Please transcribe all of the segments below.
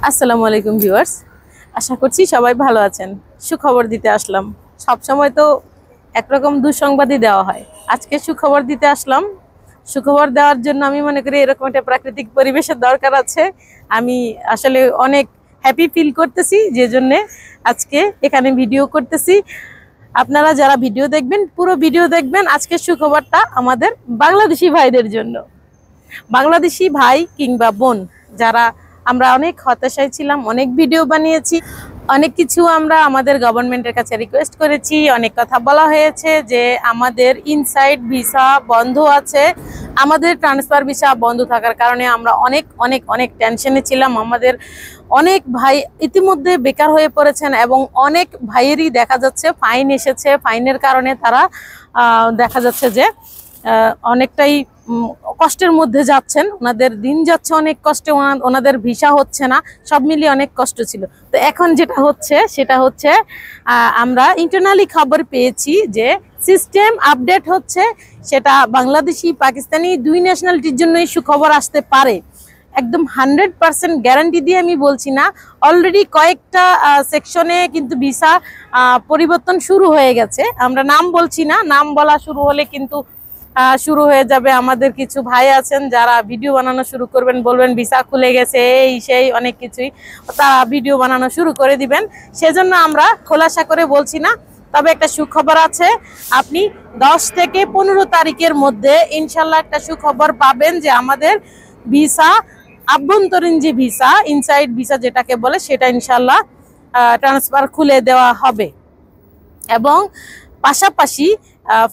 আসসালামু আলাইকুম ভিউয়ার্স, আশা করছি সবাই ভালো আছেন। সুখবর দিতে আসলাম। সব সময় তো একরকম দুঃসংবাদই দেওয়া হয়, আজকে সুখবর দিতে আসলাম। সুখবর দেওয়ার জন্য আমি মনে করি এরকম একটা প্রাকৃতিক পরিবেশের দরকার আছে। আমি আসলে অনেক হ্যাপি ফিল করতেছি, যে জন্যে আজকে এখানে ভিডিও করতেছি। আপনারা যারা ভিডিও দেখবেন, পুরো ভিডিও দেখবেন। আজকের সুখবরটা আমাদের বাংলাদেশি ভাইদের জন্য। বাংলাদেশি ভাই কিংবা বোন যারা, আমরা অনেক হতাশায় ছিলাম, অনেক ভিডিও বানিয়েছি, অনেক কিছু আমরা আমাদের গভর্নমেন্টের কাছে রিকোয়েস্ট করেছি, অনেক কথা বলা হয়েছে যে আমাদের ইনসাইড ভিসা বন্ধ আছে। আমাদের ট্রান্সফার ভিসা বন্ধ থাকার কারণে আমরা অনেক অনেক অনেক টেনশনে ছিলাম। আমাদের অনেক ভাই ইতিমধ্যে বেকার হয়ে পড়েছেন এবং অনেক ভাইয়েরই দেখা যাচ্ছে ফাইন এসেছে। ফাইনের কারণে তারা দেখা যাচ্ছে যে অনেকটাই কষ্টের মধ্যে যাচ্ছেন, ওনাদের দিন যাচ্ছে অনেক কষ্টে, ওনাদের ভিসা হচ্ছে না, সব মিলিয়ে অনেক কষ্ট ছিল। তো এখন যেটা হচ্ছে সেটা হচ্ছে আমরা ইন্টারনালি খবর পেয়েছি যে সিস্টেম আপডেট হচ্ছে। সেটা বাংলাদেশি পাকিস্তানি দুই ন্যাশনালিটির জন্যই সুখবর আসতে পারে। একদম 100% গ্যারান্টি দিয়ে আমি বলছি না, অলরেডি কয়েকটা সেকশনে কিন্তু ভিসা পরিবর্তন শুরু হয়ে গেছে। আমরা নাম বলছি না, নাম বলা শুরু হলে কিন্তু শুরু হয়ে যাবে। আমাদের কিছু ভাই আছেন যারা ভিডিও বানানো শুরু করবেন, বলবেন ভিসা খুলে গেছে, এই সেই অনেক কিছুই, তারা ভিডিও বানানো শুরু করে দিবেন। সেজন্য আমরা খোলাসা করে বলছি না। তবে একটা সুখবর আছে, আপনি 10 থেকে 15 তারিখের মধ্যে ইনশাল্লাহ একটা সুখবর পাবেন যে আমাদের ভিসা, আভ্যন্তরীণ যে ভিসা, ইনসাইড ভিসা যেটাকে বলে, সেটা ইনশাল্লাহ ট্রান্সফার খুলে দেওয়া হবে। এবং পাশাপাশি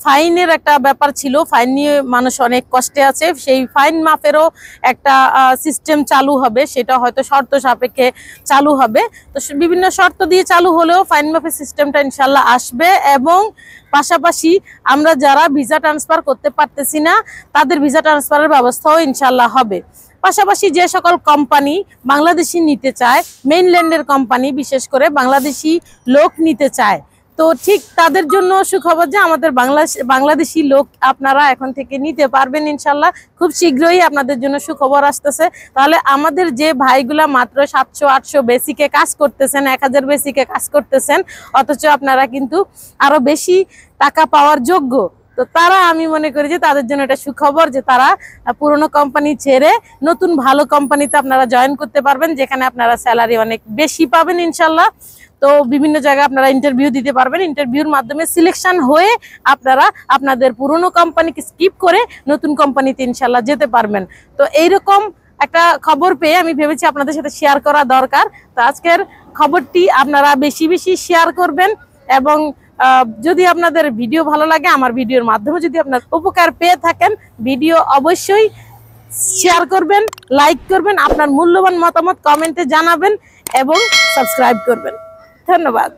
ফাইনের একটা ব্যাপার ছিল, ফাইন নিয়ে মানুষ অনেক কষ্টে আছে। সেই ফাইন মাফেরও একটা সিস্টেম চালু হবে, সেটা হয়তো শর্ত সাপেক্ষে চালু হবে। তো বিভিন্ন শর্ত দিয়ে চালু হলেও ফাইন মাফের সিস্টেমটা ইনশাল্লাহ আসবে। এবং পাশাপাশি আমরা যারা ভিসা ট্রান্সফার করতে পারতেছি না, তাদের ভিসা ট্রান্সফারের ব্যবস্থাও ইনশাল্লাহ হবে। পাশাপাশি যে সকল কোম্পানি বাংলাদেশি নিতে চায়, মেইনল্যান্ডের কোম্পানি বিশেষ করে বাংলাদেশি লোক নিতে চায়, তো ঠিক তাদের জন্য সুখবর যে আমাদের বাংলাদেশি লোক আপনারা এখন থেকে নিতে পারবেন ইনশাল্লাহ। খুব শীঘ্রই আপনাদের জন্য সুখবর আসতেছে। তাহলে আমাদের যে ভাইগুলা মাত্র 700-800 বেসিকে কাজ করতেছেন, 1000 বেসিকে কাজ করতেছেন, অথচ আপনারা কিন্তু আরো বেশি টাকা পাওয়ার যোগ্য, তো তারা, আমি মনে করি যে তাদের জন্য এটা সুখবর যে তারা পুরনো কোম্পানি ছেড়ে নতুন ভালো কোম্পানিতে আপনারা জয়েন করতে পারবেন, যেখানে আপনারা স্যালারি অনেক বেশি পাবেন ইনশাল্লাহ। তো বিভিন্ন জায়গায় আপনারা ইন্টারভিউ দিতে পারবেন, ইন্টারভিউর মাধ্যমে সিলেকশন হয়ে আপনারা আপনাদের পুরনো কোম্পানিকে স্কিপ করে নতুন কোম্পানিতে ইনশাল্লাহ যেতে পারবেন। তো এইরকম একটা খবর পেয়ে আমি ভেবেছি আপনাদের সাথে শেয়ার করা দরকার। তো আজকের খবরটি আপনারা বেশি বেশি শেয়ার করবেন। এবং যদি আপনাদের ভিডিও ভালো লাগে, আমার ভিডিওর মাধ্যমে যদি আপনার উপকার পেয়ে থাকেন, ভিডিও অবশ্যই শেয়ার করবেন, লাইক করবেন, আপনার মূল্যবান মতামত কমেন্টে জানাবেন এবং সাবস্ক্রাইব করবেন। ধন্যবাদ।